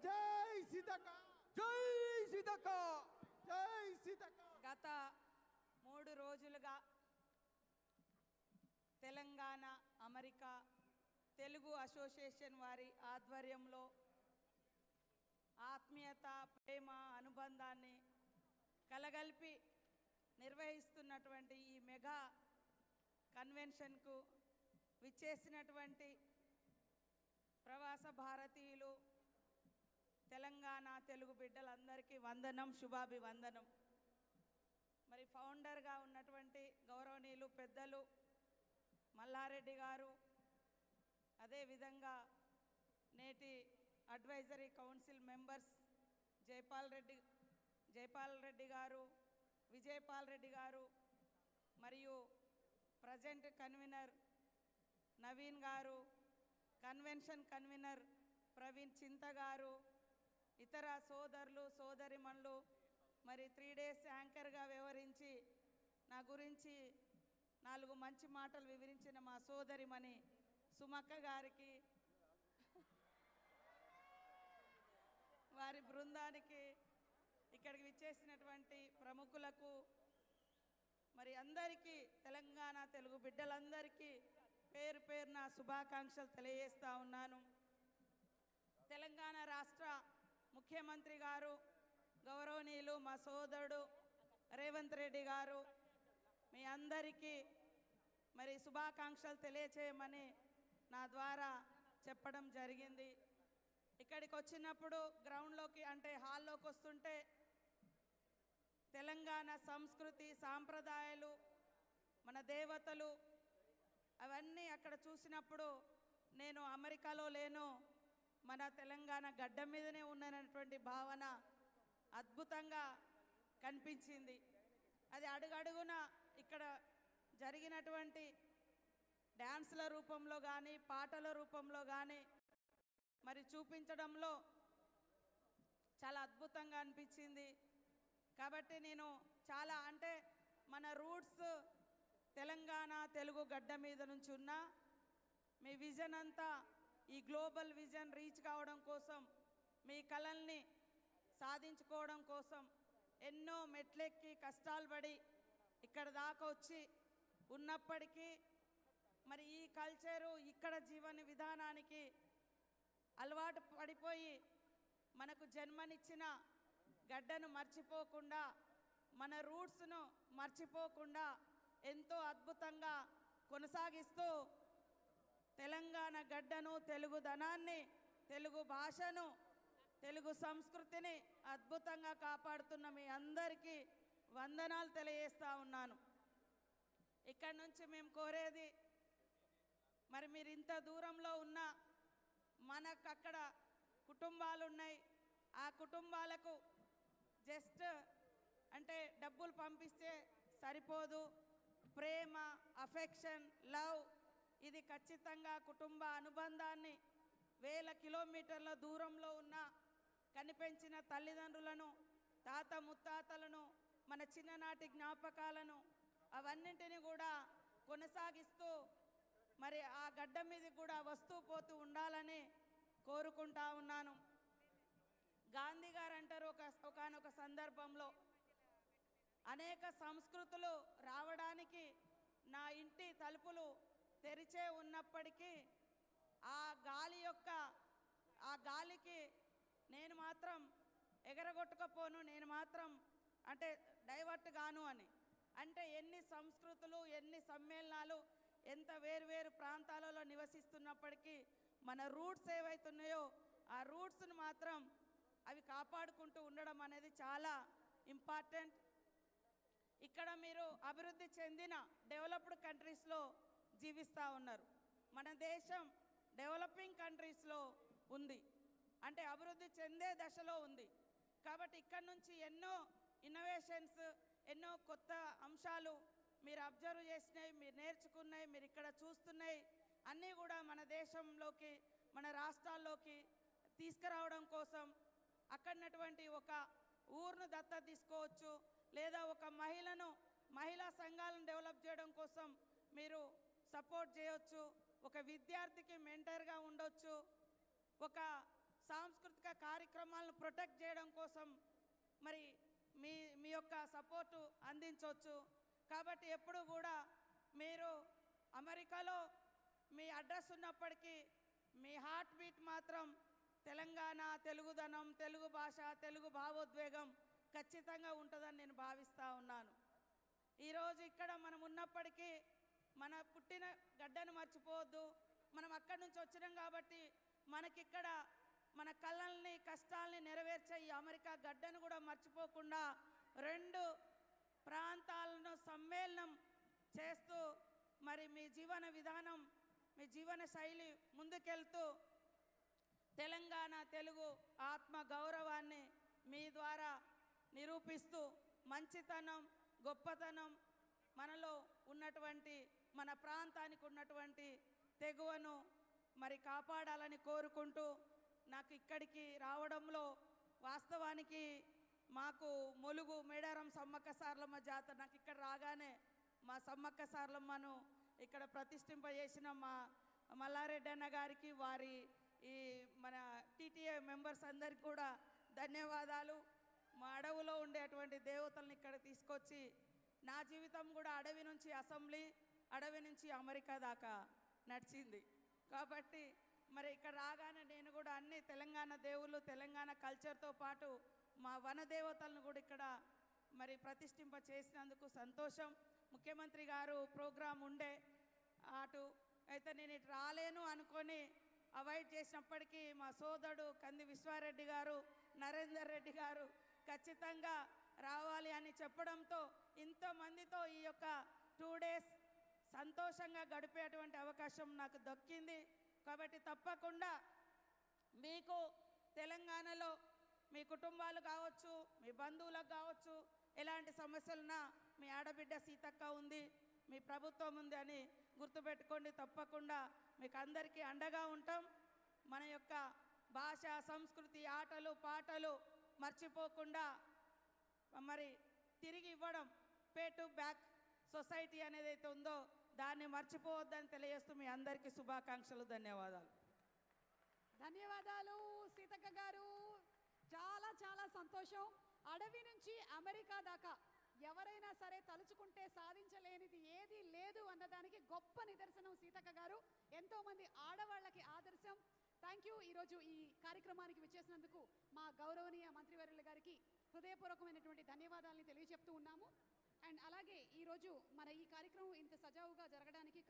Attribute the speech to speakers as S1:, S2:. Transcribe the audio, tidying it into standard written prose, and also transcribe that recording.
S1: జై సీతక్క,
S2: జై సీతక్క,
S1: జై సీతక్క.
S3: గత 3 రోజులుగా తెలంగాణ అమెరికా తెలుగు అసోసియేషన్ వారి ఆధ్వర్యంలో ఆత్మీయత, ప్రేమ, అనుబంధాన్ని కలగలిపి నిర్వహిస్తున్నటువంటి ఈ మెగా కన్వెన్షన్కు విచ్చేసినటువంటి ప్రవాస భారతీయులు, తెలంగాణ తెలుగు బిడ్డలందరికీ వందనం, శుభాభివందనం. మరి ఫౌండర్గా ఉన్నటువంటి గౌరవనీయులు పెద్దలు మల్లారెడ్డి గారు, అదేవిధంగా నేటి advisory council members Jaipal Reddy గారు, విజయపాల్ రెడ్డి గారు, మరియు ప్రజెంట్ కన్వీనర్ నవీన్ గారు, కన్వెన్షన్ కన్వీనర్ ప్రవీణ్ చింత గారు, ఇతర సోదరులు సోదరిమణులు, మరి 3 డేస్ యాంకర్గా వ్యవహరించి నా గురించి 4 మంచి మాటలు వివరించిన మా సోదరిమణి సుమక్క గారికి, వారి బృందానికి, ఇక్కడికి విచ్చేసినటువంటి ప్రముఖులకు, మరి అందరికీ, తెలంగాణ తెలుగు బిడ్డలందరికీ పేరు పేరున శుభాకాంక్షలు తెలియజేస్తూ ఉన్నాను. తెలంగాణ రాష్ట్ర ముఖ్యమంత్రి గారు గౌరవనీయులు మా సోదరుడు రేవంత్ రెడ్డి గారు మీ అందరికీ మరి శుభాకాంక్షలు తెలియచేయమని నా ద్వారా చెప్పడం జరిగింది. ఇక్కడికి వచ్చినప్పుడు గ్రౌండ్లోకి అంటే హాల్లోకి వస్తుంటే తెలంగాణ సంస్కృతి, సాంప్రదాయాలు, మన దేవతలు అవన్నీ అక్కడ చూసినప్పుడు నేను అమెరికాలో లేను, మన తెలంగాణ గడ్డ మీదనే ఉన్నటువంటి భావన అద్భుతంగా కనిపించింది. అది అడుగడుగున ఇక్కడ జరిగినటువంటి డ్యాన్స్ల రూపంలో కానీ, పాటల రూపంలో కానీ మరి చూపించడంలో చాలా అద్భుతంగా అనిపించింది. కాబట్టి నేను చాలా అంటే మన రూట్స్ తెలంగాణ తెలుగు గడ్డ మీద నుంచి ఉన్న మీ విజన్ అంతా ఈ గ్లోబల్ విజన్ రీచ్ కావడం కోసం, మీ కలల్ని సాధించుకోవడం కోసం ఎన్నో మెట్లెక్కి కష్టాలు పడి ఇక్కడ దాకా వచ్చి ఉన్నప్పటికీ మరి ఈ కల్చరు, ఇక్కడ జీవన విధానానికి అలవాటు పడిపోయి మనకు జన్మనిచ్చిన గడ్డను మర్చిపోకుండా, మన రూట్స్ను మర్చిపోకుండా ఎంతో అద్భుతంగా కొనసాగిస్తూ తెలంగాణ గడ్డను, తెలుగుదనాన్ని, తెలుగు భాషను, తెలుగు సంస్కృతిని అద్భుతంగా కాపాడుతున్న మీ అందరికీ వందనాలు తెలియజేస్తూ ఉన్నాను. ఇక్కడి నుంచి మేము కోరేది, మరి మీరు ఇంత దూరంలో ఉన్న మనకు అక్కడ కుటుంబాలు ఉన్నాయి, ఆ కుటుంబాలకు జస్ట్ అంటే డబ్బులు పంపిస్తే సరిపోదు. ప్రేమ, అఫెక్షన్, లవ్ ఇది ఖచ్చితంగా కుటుంబ అనుబంధాన్ని, వేల కిలోమీటర్ల దూరంలో ఉన్న కనిపెంచిన తల్లిదండ్రులను, తాత ముత్తాతలను, మన చిన్ననాటి జ్ఞాపకాలను అవన్నింటినీ కూడా కొనసాగిస్తూ మరి ఆ గడ్డ మీద కూడా వస్తూ పోతూ ఉండాలని కోరుకుంటా ఉన్నాను. గాంధీ గారు అంటారు ఒకానొక సందర్భంలో, అనేక సంస్కృతులు రావడానికి నా ఇంటి తలుపులు తెరిచే ఉన్నప్పటికీ ఆ గాలికి నేను మాత్రం ఎగరగొట్టుకపోను, నేను మాత్రం అంటే డైవర్ట్ గాను అని. అంటే ఎన్ని సంస్కృతులు, ఎన్ని సమ్మేళనాలు, ఎంత వేరువేరు ప్రాంతాలలో నివసిస్తున్నప్పటికీ మన రూట్స్ ఏవైతున్నాయో ఆ రూట్స్ను మాత్రం అవి కాపాడుకుంటూ ఉండడం అనేది చాలా ఇంపార్టెంట్. ఇక్కడ మీరు అభివృద్ధి చెందిన డెవలప్డ్ కంట్రీస్లో జీవిస్తూ ఉన్నారు. మన దేశం డెవలపింగ్ కంట్రీస్లో ఉంది, అంటే అభివృద్ధి చెందే దశలో ఉంది. కాబట్టి ఇక్కడ నుంచి ఎన్నో ఇన్నోవేషన్స్, ఎన్నో కొత్త అంశాలు మీరు అబ్జర్వ్ చేసినాయి, మీరు నేర్చుకున్నాయి, మీరు ఇక్కడ చూస్తున్నాయి అన్నీ కూడా మన దేశంలోకి, మన రాష్ట్రాల్లోకి తీసుకురావడం కోసం అక్కడనటువంటి ఒక ఊరును దత్తత తీసుకోవచ్చు, లేదా ఒక మహిళా సంఘాలను డెవలప్ చేయడం కోసం మీరు సపోర్ట్ చేయవచ్చు, ఒక విద్యార్థికి మెంటర్గా ఉండొచ్చు, ఒక సాంస్కృతిక కార్యక్రమాలను ప్రొటెక్ట్ చేయడం కోసం మరి మీ మీ యొక్క సపోర్టు అందించవచ్చు. కాబట్టి ఎప్పుడు కూడా మీరు అమెరికాలో మీ అడ్రస్ ఉన్నప్పటికీ మీ హార్ట్ బీట్ మాత్రం తెలంగాణ, తెలుగుదనం, తెలుగు భాష, తెలుగు భావోద్వేగం ఖచ్చితంగా ఉంటుందని నేను భావిస్తూ ఉన్నాను. ఈరోజు ఇక్కడ మనం ఉన్నప్పటికీ మన పుట్టిన గడ్డను మర్చిపోవద్దు. మనం అక్కడి నుంచి వచ్చినాం కాబట్టి మనకిక్కడ మన కళల్ని, కష్టాలని నెరవేర్చే ఈ అమెరికా గడ్డను కూడా మర్చిపోకుండా రెండు ప్రాంతాలను సమ్మేళనం చేస్తూ మరి మీ జీవన విధానం, మీ జీవన శైలి ముందుకెళ్తూ తెలంగాణ తెలుగు ఆత్మ గౌరవాన్ని మీ ద్వారా నిరూపిస్తూ మంచితనం, గొప్పతనం, మనలో ఉన్నటువంటి మన ప్రాంతానికి ఉన్నటువంటి తెగువను మరి కాపాడాలని కోరుకుంటూ నాకు ఇక్కడికి రావడంలో వాస్తవానికి మాకు ములుగు మేడారం సమ్మక్క సారలమ్మ జాతర, నాకు ఇక్కడ రాగానే మా సమ్మక్క సారలమ్మను ఇక్కడ ప్రతిష్ఠింపజేసిన మా మల్లారెడ్డి అన్న గారికి, వారి ఈ మన టీటీఏ మెంబర్స్ అందరికీ కూడా ధన్యవాదాలు. మా అడవులో ఉండేటువంటి దేవతలను ఇక్కడ తీసుకొచ్చి నా జీవితం కూడా అడవి నుంచి అసెంబ్లీ, అడవి నుంచి అమెరికా దాకా నడిచింది. కాబట్టి మరి ఇక్కడ రాగానే నేను కూడా అన్ని తెలంగాణ దేవుళ్ళు, తెలంగాణ కల్చర్తో పాటు మా వన దేవతలను కూడా ఇక్కడ మరి ప్రతిష్ఠింప చేసినందుకు సంతోషం. ముఖ్యమంత్రి గారు ప్రోగ్రాం ఉండే అటు అయితే నేను ఇటు రాలేను అనుకొని అవాయిడ్ చేసినప్పటికీ మా సోదరుడు కంది విశ్వారెడ్డి గారు, నరేందర్ రెడ్డి గారు ఖచ్చితంగా రావాలి అని చెప్పడంతో ఇంతమందితో ఈ యొక్క 2 days సంతోషంగా గడిపేటువంటి అవకాశం నాకు దక్కింది. కాబట్టి తప్పకుండా మీకు తెలంగాణలో మీ కుటుంబాలు కావచ్చు, మీ బంధువులకు కావచ్చు, ఎలాంటి సమస్యలున్నా మీ ఆడబిడ్డ సీతక్క ఉంది, మీ ప్రభుత్వం ఉంది అని గుర్తుపెట్టుకోండి. తప్పకుండా మీకు అందరికీ అండగా ఉంటాం. మన యొక్క భాష, సంస్కృతి, ఆటలు, పాటలు మర్చిపోకుండా మరి తిరిగి ఇవ్వడం, పే టు బ్యాక్ సొసైటీ అనేది అయితే ఉందో దాన్ని మర్చిపోవద్దని తెలియజేస్తూ మీ అందరికీ శుభాకాంక్షలు, ధన్యవాదాలు.
S2: ధన్యవాదాలు సీతక్క గారు. చాలా చాలా సంతోషం. అడవి నుంచి అమెరికా దాకా ఎవరైనా సరే తలుచుకుంటే సాధించలేనిది ఏదీ లేదు అన్నదానికి గొప్ప నిదర్శనం సీతక్క గారు. ఎంతోమంది ఆడవాళ్ళకి ఆదర్శం. Thank you. ఈరోజు ఈ కార్యక్రమానికి విచ్చేసినందుకు మా గౌరవనీయ మంత్రివర్యుల గారికి హృదయపూర్వకమైనటువంటి ధన్యవాదాలని తెలియజెప్తూ ఉన్నాము. అండ్ అలాగే ఈరోజు మన ఈ కార్యక్రమం ఇంత సజావుగా జరగడానికి